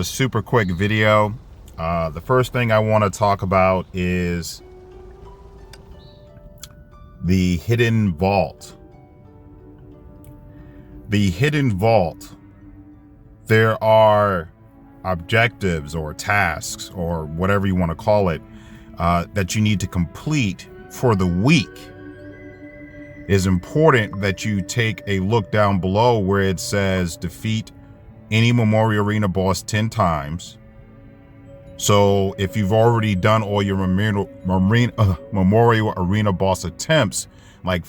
Super quick video. The first thing I want to talk about is the hidden vault. The hidden vault. There are objectives or tasks or whatever you want to call it that you need to complete for the week. It is important that you take a look down below where it says defeat any Memorial Arena boss 10 times. So if you've already done all your Memorial Arena boss attempts, like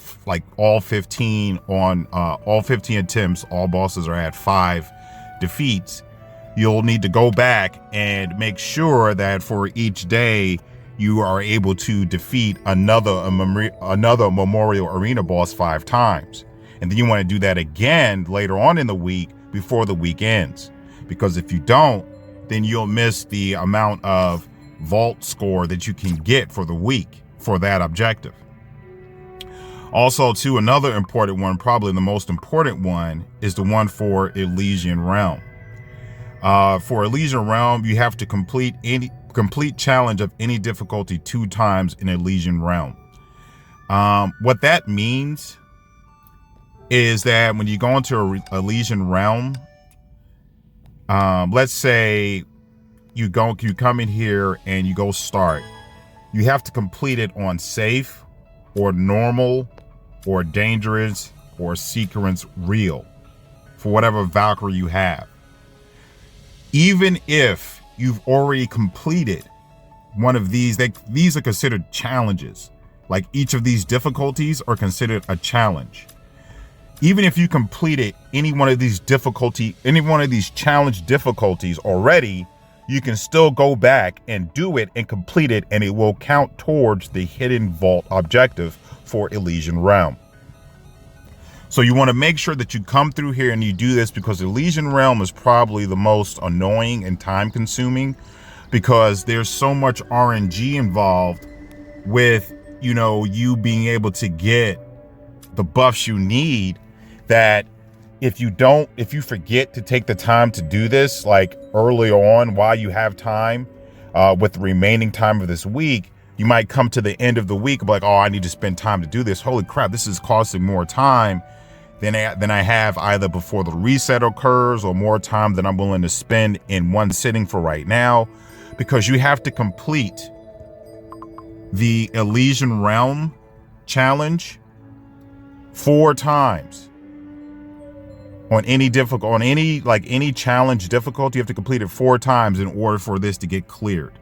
all 15 attempts, all bosses are at 5 defeats, you'll need to go back and make sure that for each day you are able to defeat another Memorial Arena boss 5 times. And then you want to do that again later on in the week before the week ends. Because if you don't, then you'll miss the amount of vault score that you can get for the week for that objective. Also, too, another important one, probably the most important one, is the one for Elysian Realm. For Elysian Realm, you have to complete challenge of any difficulty 2 times in Elysian Realm. What that means is that when you go into Elysian Realm, let's say you come in here and you go start, you have to complete it on safe or normal or dangerous or sequence real for whatever Valkyrie you have. Even if you've already completed one of these, these are considered challenges. Like each of these difficulties are considered a challenge. Even if you completed any one of these challenge difficulties already, you can still go back and do it and complete it, and it will count towards the hidden vault objective for Elysian Realm. So you want to make sure that you come through here and you do this, because Elysian Realm is probably the most annoying and time consuming, because there's so much RNG involved with, you being able to get the buffs you need, that if you forget to take the time to do this, like early on while you have time, with the remaining time of this week, you might come to the end of the week and be like, oh, I need to spend time to do this. Holy crap, this is costing more time than I have either before the reset occurs or more time than I'm willing to spend in one sitting for right now, because you have to complete the Elysian Realm challenge 4 times. On any challenge difficulty, you have to complete it 4 times in order for this to get cleared.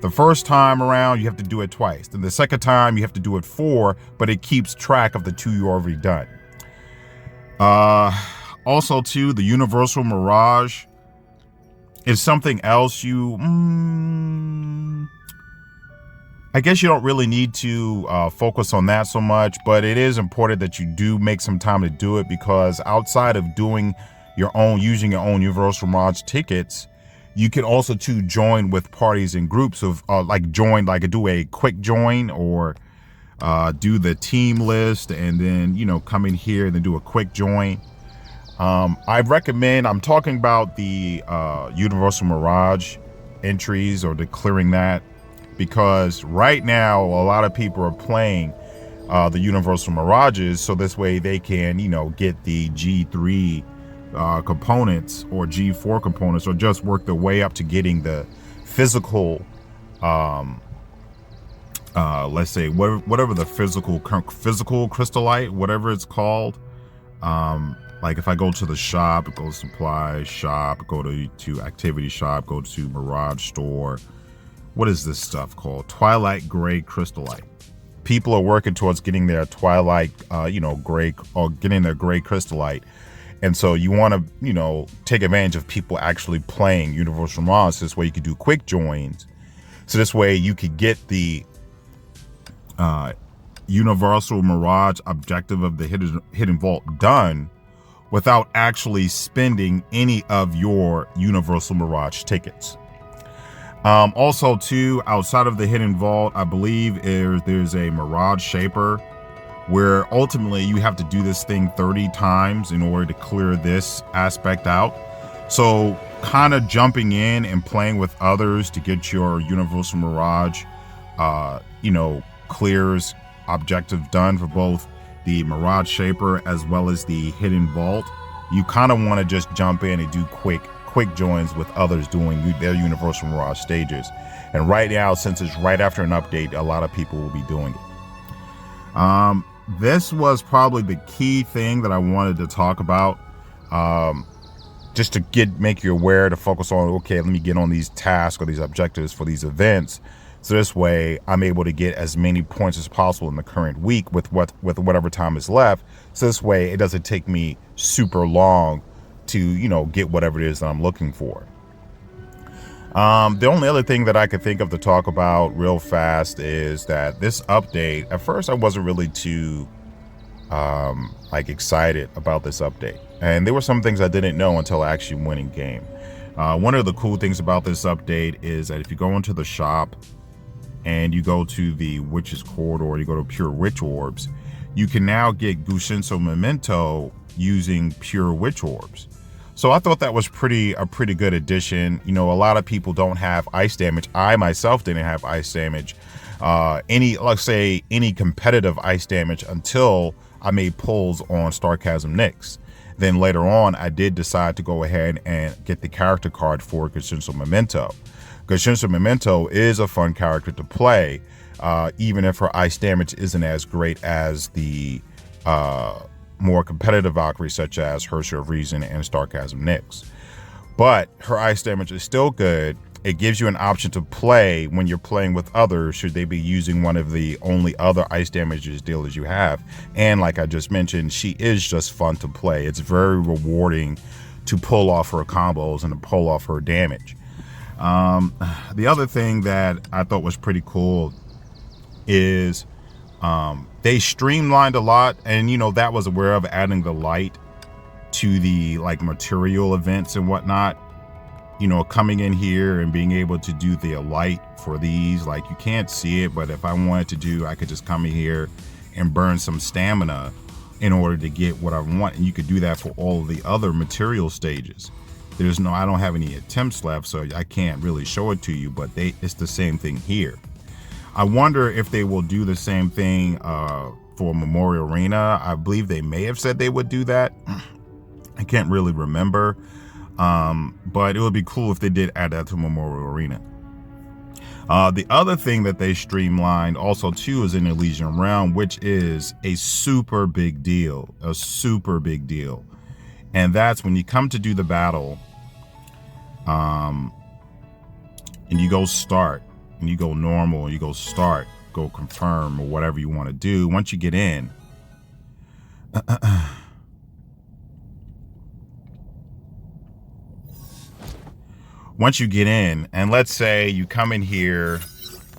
The first time around, you have to do it twice. Then the second time, you have to do it 4, but it keeps track of the 2 you already done. Also, too, the Universal Mirage is something else I guess you don't really need to focus on that so much, but it is important that you do make some time to do it, because outside of using your own Universal Mirage tickets, you can also join with parties and groups of do a quick join, or do the team list and then come in here and then do a quick join. I'm talking about the Universal Mirage entries, or declaring that, because right now a lot of people are playing the Universal Mirages, so this way they can get the G3 components or G4 components, or just work their way up to getting the physical let's say whatever the physical crystallite, whatever it's called. Like if I go to the shop, go to supply shop, go to activity shop, go to Mirage store, what is this stuff called? Twilight Gray Crystallite. People are working towards getting their Twilight, gray, or getting their Gray Crystallite. And so you want to, take advantage of people actually playing Universal Mirage. This way you could do quick joins. So this way you could get the Universal Mirage objective of the hidden vault done without actually spending any of your Universal Mirage tickets. Also, too, outside of the hidden vault, I believe there's a Mirage Shaper, where ultimately you have to do this thing 30 times in order to clear this aspect out. So kind of jumping in and playing with others to get your Universal Mirage, clears objective done for both the Mirage Shaper as well as the Hidden Vault. You kind of want to just jump in and do quick joins with others doing their Universal Mirage stages. And right now, since it's right after an update, a lot of people will be doing it. This was probably the key thing that I wanted to talk about. Just to make you aware, to focus on, okay, let me get on these tasks or these objectives for these events. So this way I'm able to get as many points as possible in the current week with whatever time is left. So this way it doesn't take me super long to, get whatever it is that I'm looking for. The only other thing that I could think of to talk about real fast is that this update, at first I wasn't really too excited about this update. And there were some things I didn't know until I actually went in game. One of the cool things about this update is that if you go into the shop and you go to the Witch's Corridor, you go to Pure Witch Orbs, you can now get Goshinso Memento using Pure Witch Orbs. So I thought that was a pretty good addition. A lot of people don't have ice damage. I myself didn't have ice damage, any competitive ice damage until I made pulls on Starchasm Nyx. Then later on, I did decide to go ahead and get the character card for Goshinso Memento. Goshinso Memento is a fun character to play, even if her ice damage isn't as great as the more competitive Valkyries such as Herrscher of Reason and Starchasm Nyx. But her ice damage is still good. It gives you an option to play when you're playing with others, should they be using one of the only other ice damages dealers you have. And like I just mentioned, she is just fun to play. It's very rewarding to pull off her combos and to pull off her damage. The other thing that I thought was pretty cool is they streamlined a lot, and that was aware of adding the light to the material events and whatnot. Coming in here and being able to do the light for these, you can't see it, but if I wanted to I could just come in here and burn some stamina in order to get what I want. And you could do that for all of the other material stages. I don't have any attempts left, so I can't really show it to you, but it's the same thing here. I wonder if they will do the same thing for Memorial Arena. I believe they may have said they would do that. I can't really remember. But it would be cool if they did add that to Memorial Arena. The other thing that they streamlined also too is in Elysian Realm, which is a super big deal. And that's when you come to do the battle, and you go start, and you go normal, and you go start, go confirm, or whatever you want to do. Once you get in, and let's say you come in here,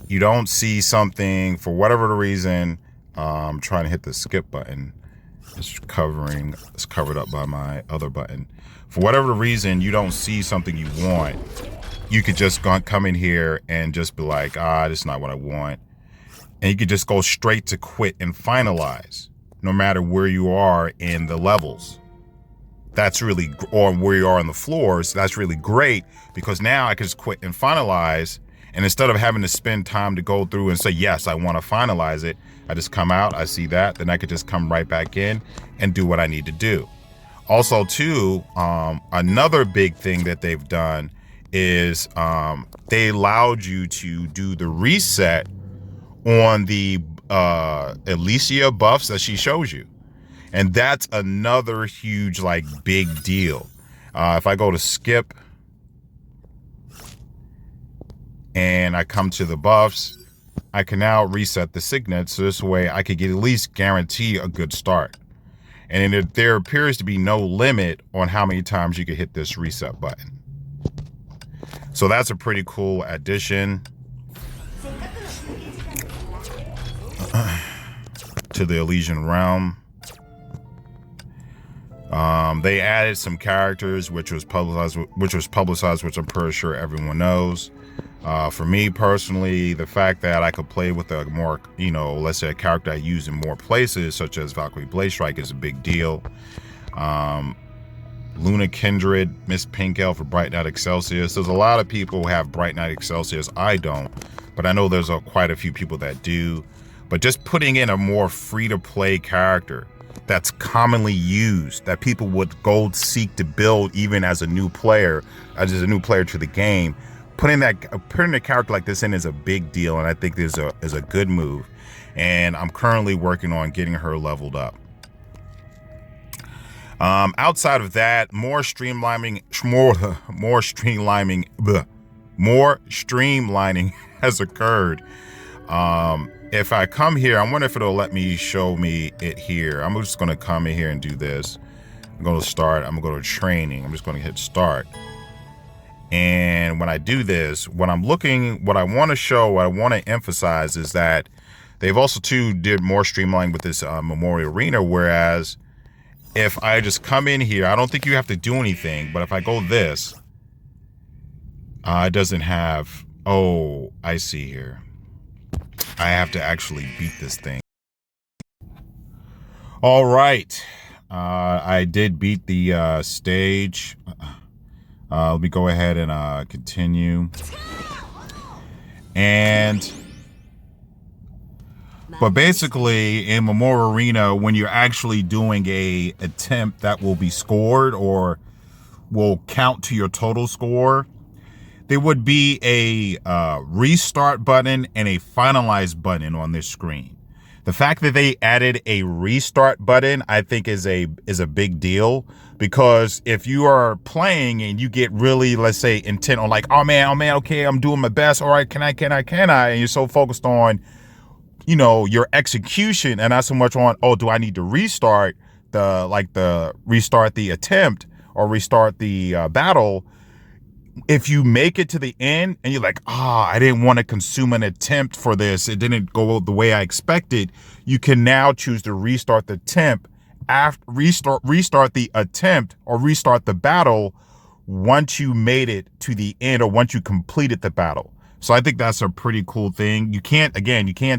you don't see something for whatever the reason. I'm trying to hit the skip button. It's covered up by my other button. For whatever the reason, you don't see something you want. You could just come in here and just be like, this is not what I want. And you could just go straight to quit and finalize, no matter where you are in the levels. Or where you are on the floors. That's really great, because now I can just quit and finalize. And instead of having to spend time to go through and say, yes, I want to finalize it, I just come out, I see that, then I could just come right back in and do what I need to do. Also, too, another big thing that they've done is they allowed you to do the reset on the Elysia buffs that she shows you. And that's another huge, big deal. If I go to skip and I come to the buffs, I can now reset the signets. So this way I could at least guarantee a good start. And there appears to be no limit on how many times you can hit this reset button. So that's a pretty cool addition to the Elysian Realm. They added some characters, which was publicized, which I'm pretty sure everyone knows. For me personally, the fact that I could play with a more, let's say a character I use in more places, such as Valkyrie Blade Strike, is a big deal. Luna Kindred, Miss Pink Elf for Bright Knight Excelsius. There's a lot of people who have Bright Knight Excelsius. I don't, but I know there's quite a few people that do. But just putting in a more free-to-play character that's commonly used, that people would go seek to build even as a new player, to the game, putting a character like this in is a big deal, and I think is a good move. And I'm currently working on getting her leveled up. Outside of that, more streamlining has occurred. If I come here, I wonder if it'll let me show me it here. I'm just going to come in here and do this. I'm going to start. I'm going to go to training. I'm just going to hit start. And when I do this, what I want to emphasize is that they've also too did more streamlining with this Memorial Arena. Whereas if I just come in here, I don't think you have to do anything. But if I go this, it doesn't have. Oh, I see here. I have to actually beat this thing. All right. I did beat the stage. Let me go ahead and continue. But basically in Memorial Arena, when you're actually doing a attempt that will be scored or will count to your total score, there would be a restart button and a finalize button on this screen. The fact that they added a restart button, I think is a big deal, because if you are playing and you get really, let's say, intent on like, oh man, okay, I'm doing my best. All right, can I? And you're so focused on, your execution and not so much on, oh, do I need to restart restart the attempt or restart the battle? If you make it to the end and you're like, I didn't want to consume an attempt for this, it didn't go the way I expected, you can now choose to restart the attempt, restart the attempt or restart the battle once you made it to the end or once you completed the battle. So I think that's a pretty cool thing. You can't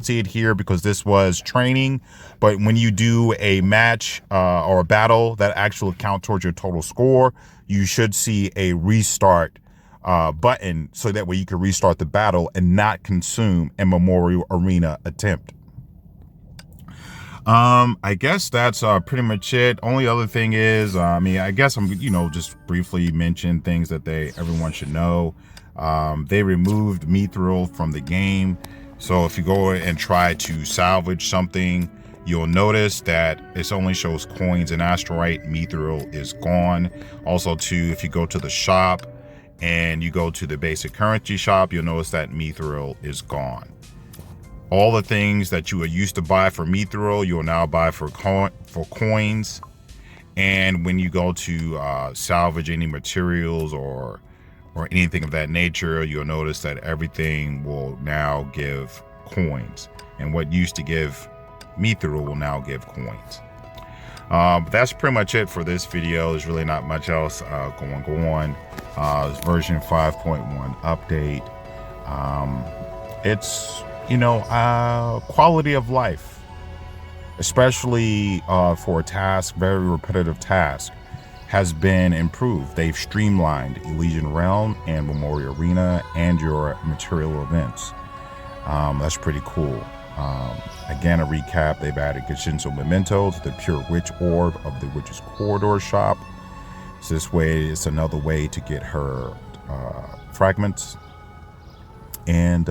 see it here because this was training, but when you do a match or a battle that actually count towards your total score, you should see a restart button, so that way you can restart the battle and not consume a Memorial Arena attempt. I guess that's pretty much it. Only other thing is, I guess I'm just briefly mention things that everyone should know. They removed Mithril from the game, so if you go and try to salvage something, you'll notice that it only shows coins and astrolite. Mithril is gone. Also too, if you go to the shop and you go to the basic currency shop, you'll notice that Mithril is gone. All the things that you used to buy for Mithril, you'll now buy for coins. And when you go to salvage any materials or anything of that nature, you'll notice that everything will now give coins. And what used to give Mithril will now give coins. But that's pretty much it for this video. There's really not much else going on. It's version 5.1 update. It's quality of life, especially for a task, very repetitive task, has been improved. They've streamlined Elysian Realm and Memorial Arena and your material events. That's pretty cool. Again, a recap, they've added Genshinso Memento to the Pure Witch Orb of the Witch's Corridor shop. So this way, it's another way to get her fragments. And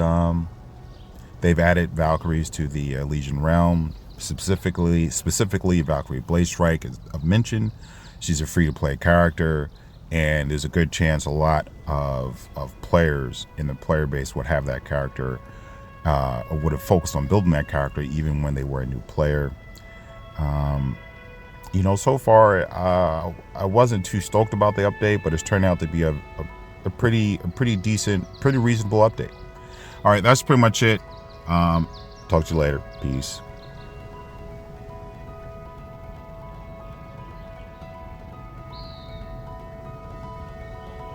they've added Valkyries to the Elysian Realm, specifically Valkyrie Bladestrike of mention. She's a free-to-play character, and there's a good chance a lot of players in the player base would have that character, or would have focused on building that character even when they were a new player. So far I wasn't too stoked about the update, but it's turned out to be a pretty decent, pretty reasonable update. All right, that's pretty much it. Talk to you later. Peace.